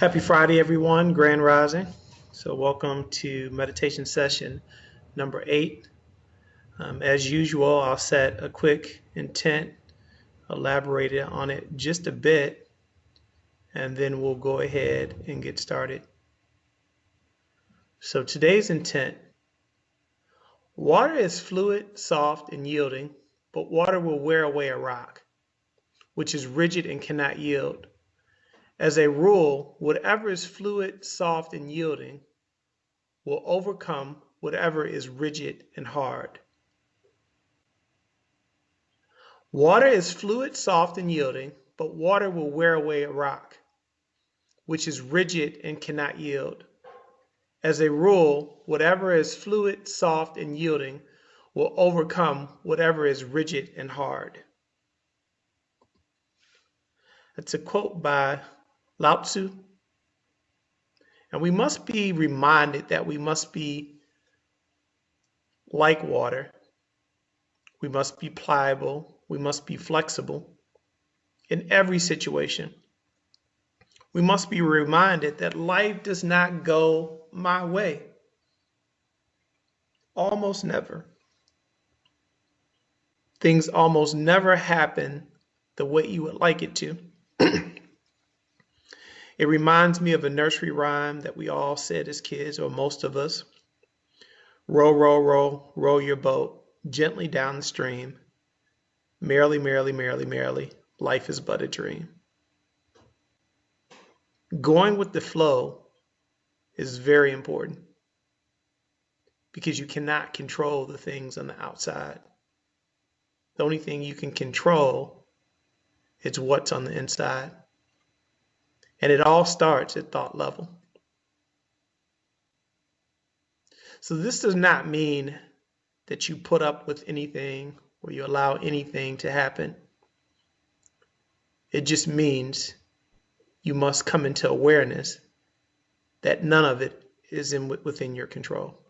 Happy Friday, everyone. Grand Rising. So, welcome to meditation session number 8. As usual, I'll set a quick intent, elaborate on it just a bit, and then we'll go ahead and get started. So, today's intent: water is fluid, soft, and yielding, but water will wear away a rock, which is rigid and cannot yield. As a rule, whatever is fluid, soft, and yielding will overcome whatever is rigid and hard. Water is fluid, soft, and yielding, but water will wear away a rock, which is rigid and cannot yield. As a rule, whatever is fluid, soft, and yielding will overcome whatever is rigid and hard. That's a quote by Lao Tzu. And we must be reminded that we must be like water. We must be pliable. We must be flexible in every situation. We must be reminded that life does not go my way. Almost never. Things almost never happen the way you would like it to. It reminds me of a nursery rhyme that we all said as kids, or most of us. Row, row, row, row your boat gently down the stream. Merrily, merrily, merrily, merrily, life is but a dream. Going with the flow is very important because you cannot control the things on the outside. The only thing you can control is what's on the inside. And it all starts at thought level. So this does not mean that you put up with anything or you allow anything to happen. It just means you must come into awareness that none of it is within your control.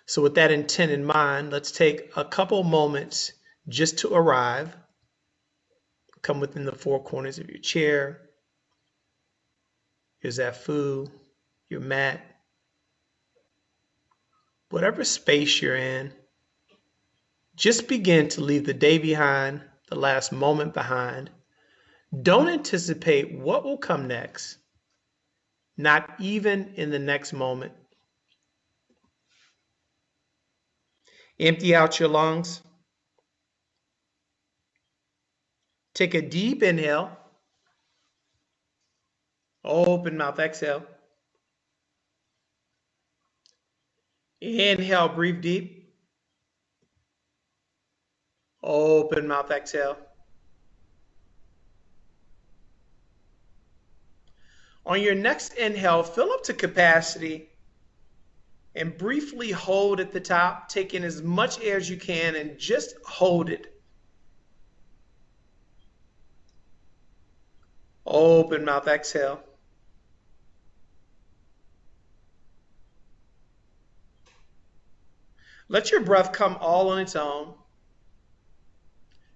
So with that intent in mind, let's take a couple moments just to arrive. Come within the four corners of your chair, your zafu, your mat, whatever space you're in. Just begin to leave the day behind, the last moment behind. Don't anticipate what will come next, not even in the next moment. Empty out your lungs. Take a deep inhale. Open mouth, exhale. Inhale, breathe deep. Open mouth, exhale. On your next inhale, fill up to capacity and briefly hold at the top. Take in as much air as you can and just hold it. Open mouth, exhale. Let your breath come all on its own.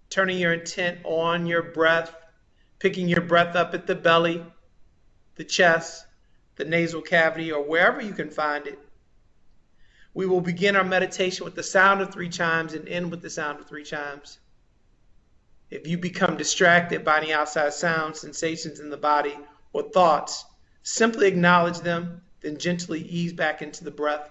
Turning your intent on your breath, picking your breath up at the belly, the chest, the nasal cavity, or wherever you can find it. We will begin our meditation with the sound of 3 chimes and end with the sound of 3 chimes. If you become distracted by any outside sounds, sensations in the body, or thoughts, simply acknowledge them, then gently ease back into the breath.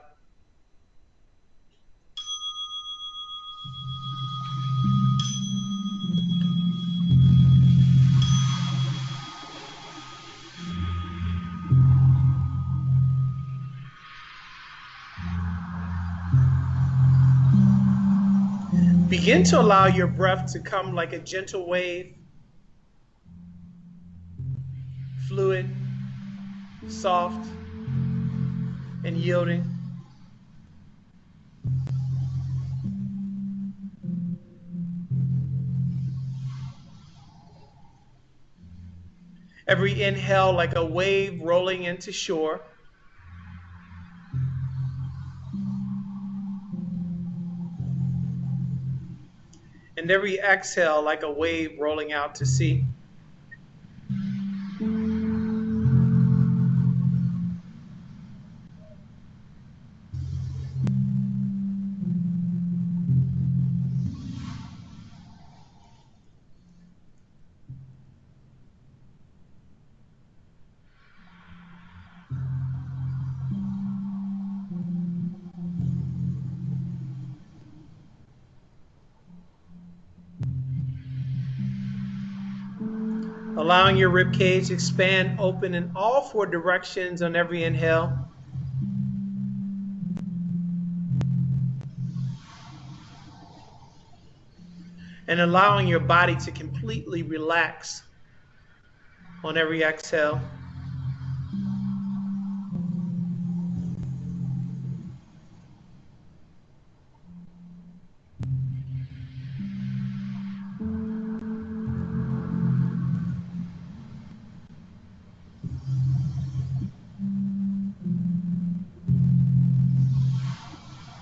Begin to allow your breath to come like a gentle wave, fluid, soft, and yielding. Every inhale like a wave rolling into shore. And every exhale like a wave rolling out to sea. Allowing your rib cage to expand open in all four directions on every inhale. And allowing your body to completely relax on every exhale.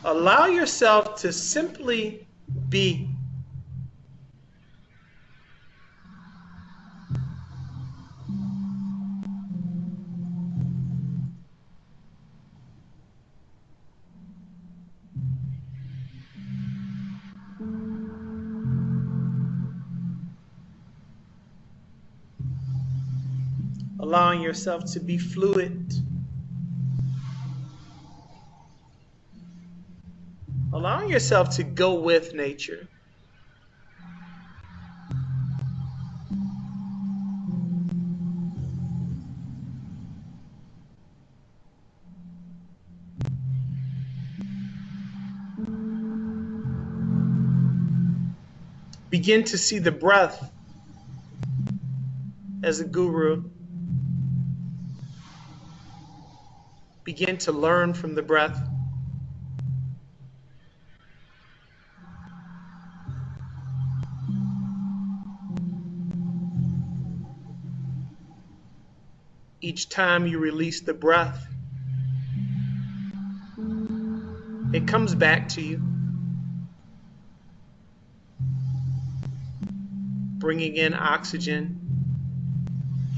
Allow yourself to simply be. Allowing yourself to be fluid. Allowing yourself to go with nature. Begin to see the breath as a guru. Begin to learn from the breath. Each time you release the breath, it comes back to you, bringing in oxygen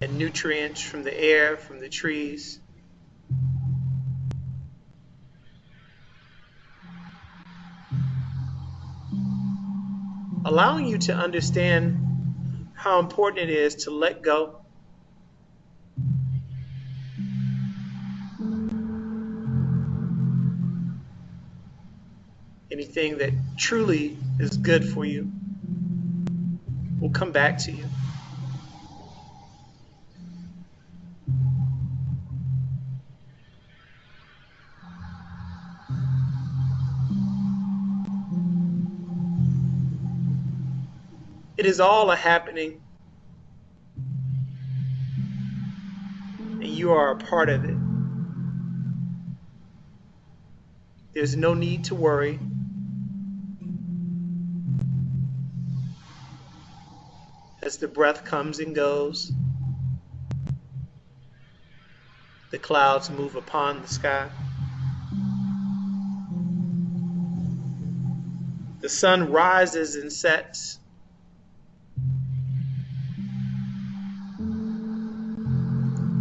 and nutrients from the air, from the trees. Allowing you to understand how important it is to let go. Anything that truly is good for you will come back to you. It is all a happening, and you are a part of it. There's no need to worry. As the breath comes and goes, the clouds move upon the sky. The sun rises and sets.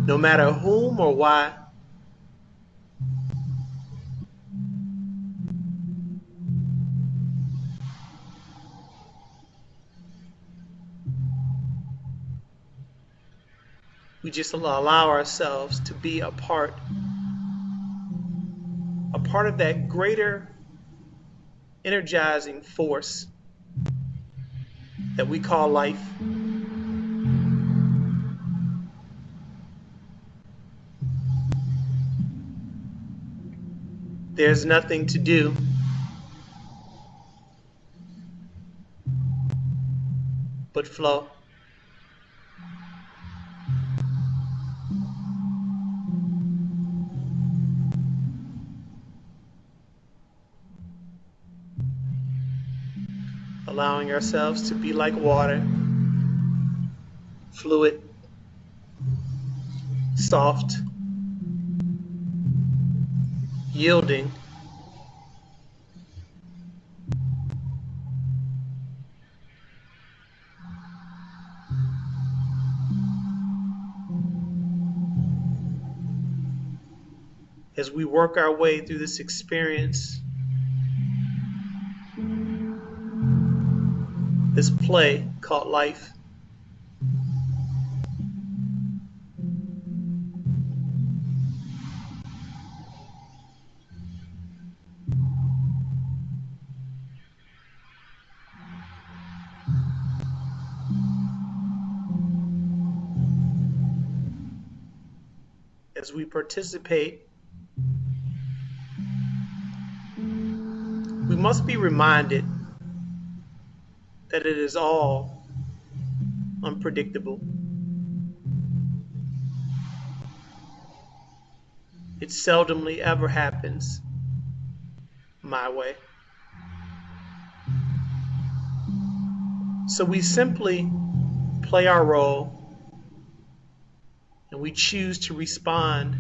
No matter whom or why. We just allow ourselves to be a part of that greater energizing force that we call life. There's nothing to do but flow. Allowing ourselves to be like water, fluid, soft, yielding, as we work our way through this experience, this play called life. As we participate, we must be reminded that it is all unpredictable. It seldomly ever happens my way. So we simply play our role and we choose to respond.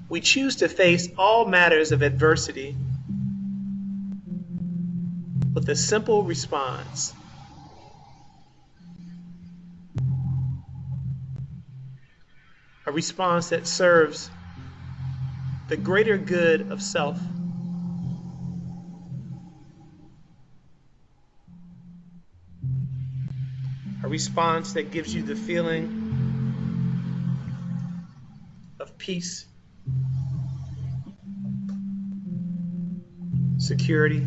We choose to face all matters of adversity with a simple response. A response that serves the greater good of self. A response that gives you the feeling of peace, security,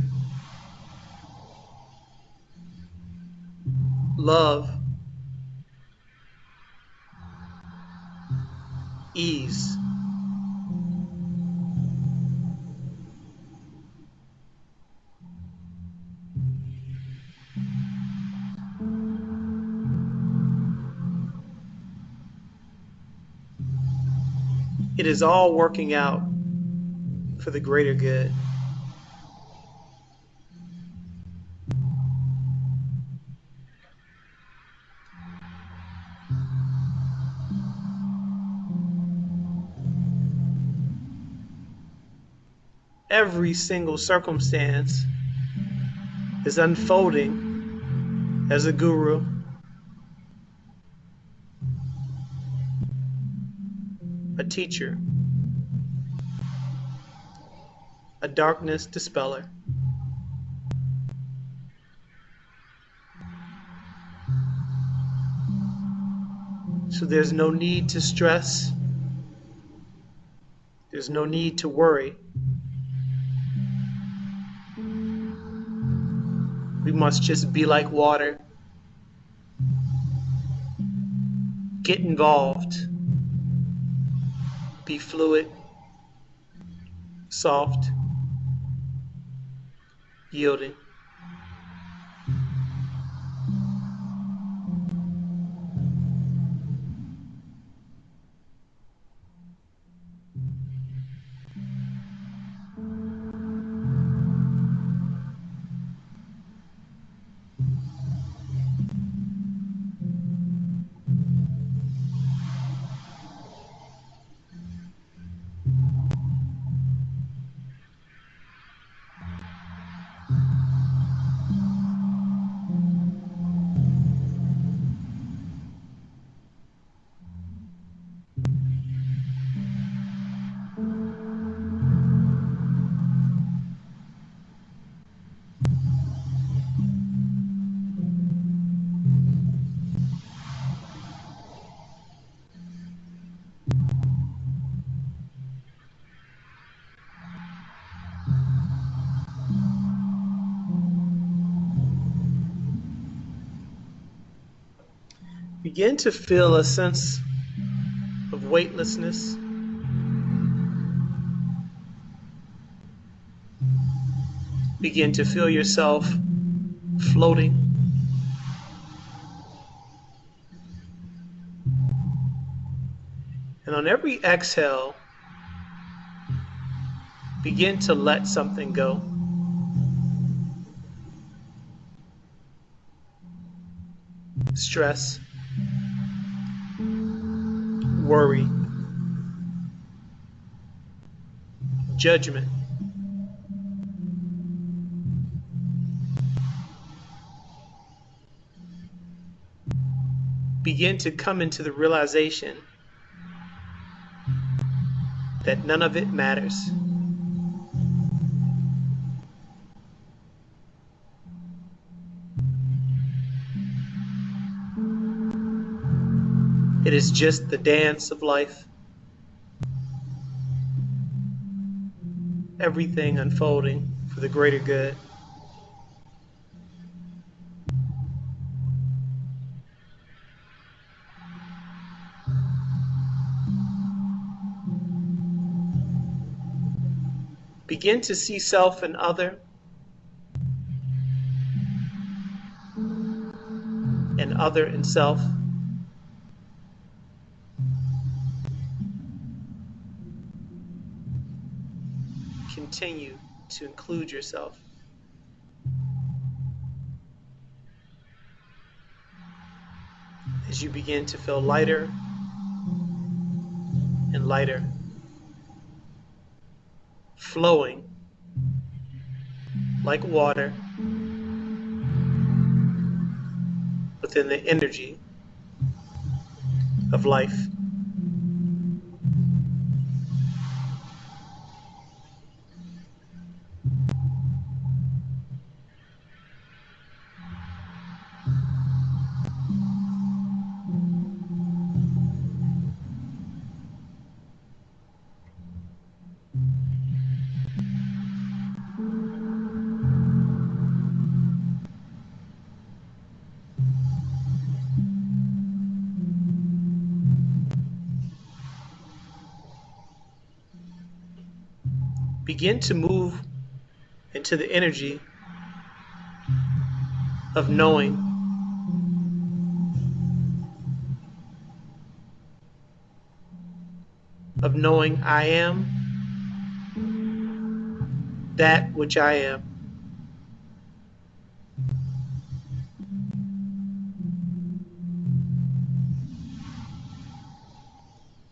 love, ease. It is all working out for the greater good. Every single circumstance is unfolding as a guru. A teacher, a darkness dispeller. So there's no need to stress. There's no need to worry. We must just be like water. Get involved. Be fluid, soft, yielding. Begin to feel a sense of weightlessness. Begin to feel yourself floating. And on every exhale, begin to let something go. Stress, worry, judgment. begin to come into the realization that none of it matters. It is just the dance of life, everything unfolding for the greater good. Begin to see self and other, and other and self. Continue to include yourself. As you begin to feel lighter and lighter, flowing like water within the energy of life. Begin to move into the energy of knowing, I am that which I am.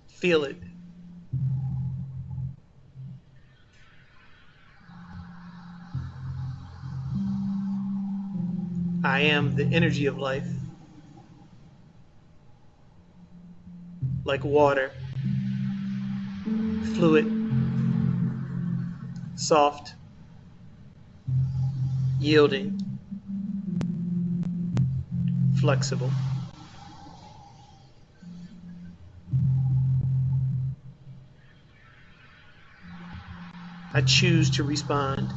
Feel it. I am the energy of life, like water, fluid, soft, yielding, flexible. I choose to respond.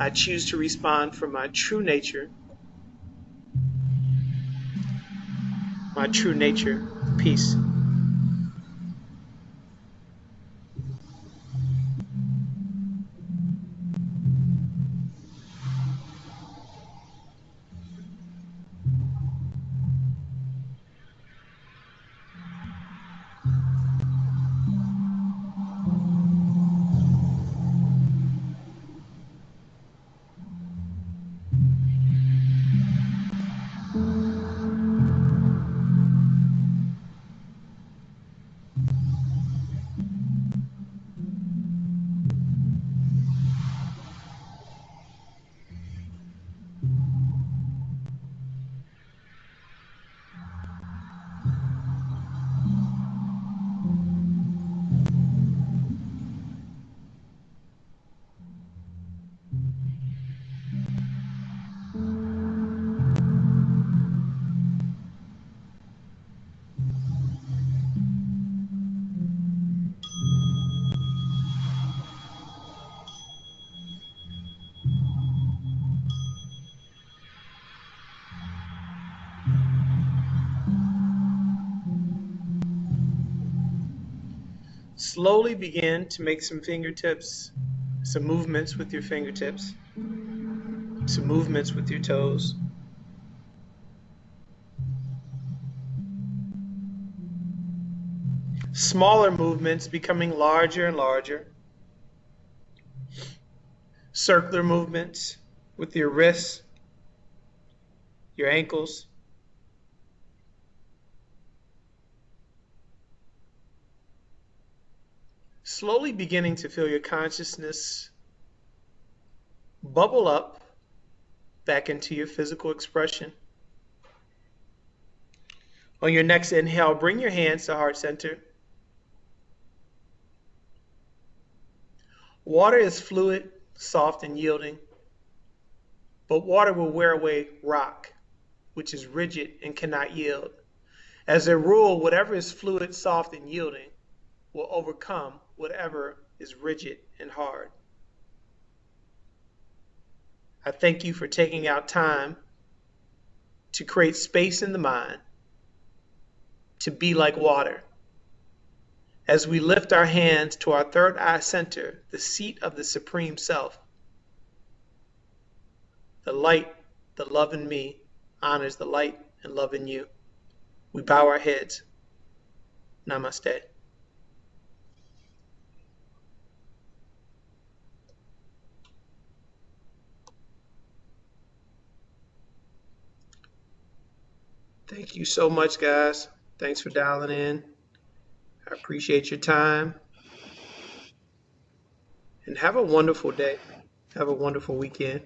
I choose to respond from my true nature, peace. Slowly begin to make some movements with your fingertips, some movements with your toes. Smaller movements becoming larger and larger. Circular movements with your wrists, your ankles. Slowly beginning to feel your consciousness bubble up back into your physical expression. On your next inhale, bring your hands to heart center. Water is fluid, soft, and yielding, but water will wear away rock, which is rigid and cannot yield. As a rule, whatever is fluid, soft, and yielding will overcome whatever is rigid and hard. I thank you for taking out time to create space in the mind to be like water. As we lift our hands to our third eye center, the seat of the Supreme Self, the light, the love in me, honors the light and love in you. We bow our heads. Namaste. Thank you so much, guys. Thanks for dialing in. I appreciate your time. And have a wonderful day. Have a wonderful weekend.